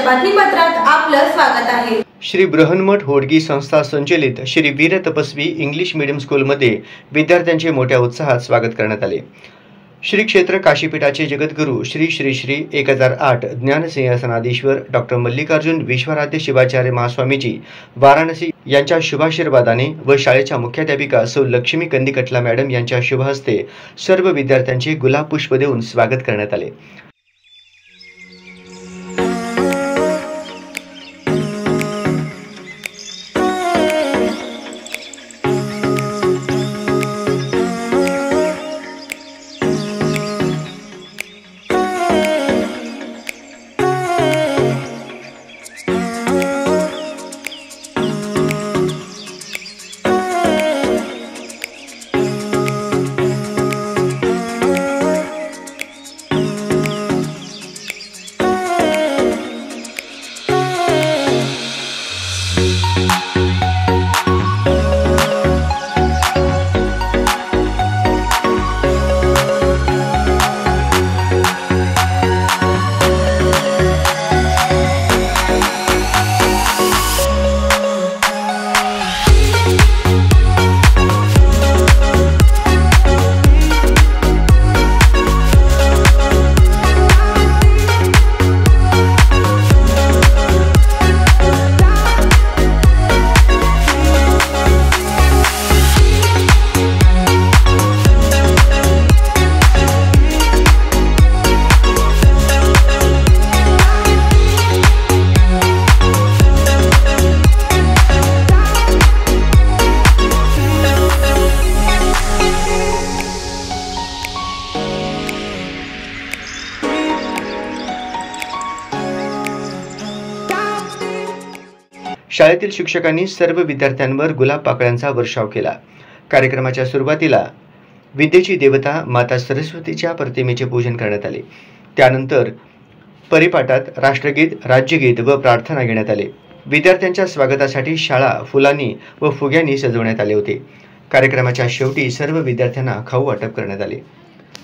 बातमीपत्रात आपलं स्वागत आहे। श्री बृहन्मठ होडगी संस्था संचलित श्री वीर तपस्वी इंग्लिश मीडियम स्कूलमध्ये विद्यार्थ्यांचे मोठ्या उत्साहात स्वागत करण्यात आले। श्री क्षेत्र काशीपीठाचे जगद्गुरू श्री श्री श्री 1008 ज्ञान सिंहासनाधीश्वर डॉक्टर मल्लिकार्जुन विश्वाराध्य शिवाचार्य महास्वामीजी वाराणसी यांच्या शुभाशीर्वादाने व शाळेच्या मुख्याध्यापिका सौ लक्ष्मी कंदिकटला मॅडम यांच्या शुभ हस्ते सर्व विद्यार्थ्यांचे गुलाब पुष्प देऊन स्वागत करण्यात आले। शाळेतील शिक्षकांनी सर्व विद्यार्थ्यांवर गुलाब पाकळ्यांचा वर्षाव केला। कार्यक्रमाच्या सुरुवातीला विद्येची देवता माता सरस्वतीच्या प्रतिमेचे पूजन करण्यात आले। त्यानंतर परिपाठात राष्ट्रगीत, राज्यगीत व प्रार्थना घेण्यात आले। विद्यार्थ्यांच्या स्वागतासाठी शाळा फुलांनी व फुग्यांनी सजवण्यात आले होते। कार्यक्रमाच्या शेवटी सर्व विद्यार्थ्यांना खाऊ वाटप करण्यात आले।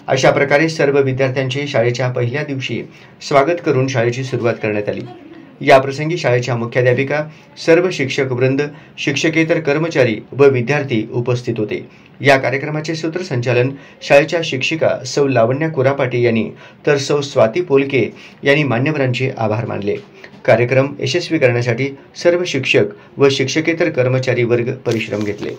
अशा प्रकारे सर्व विद्यार्थ्यांचे शाळेच्या पहिल्या दिवशी स्वागत करून शाळेची सुरुवात करण्यात आली। या प्रसंगी शाळेच्या मुख्याध्यापिका, सर्व शिक्षक वृंद, शिक्षकेतर कर्मचारी व विद्यार्थी उपस्थित होते। या कार्यक्रमाचे सूत्रसंचालन शाळेच्या शिक्षिका सौ लावण्या कुरापाटी यांनी तर सौ स्वाती पोलके यांनी मान्यवरांचे आभार मानले। कार्यक्रम यशस्वी करण्यासाठी सर्व शिक्षक व शिक्षकेतर कर्मचारी वर्ग परिश्रम घेतले।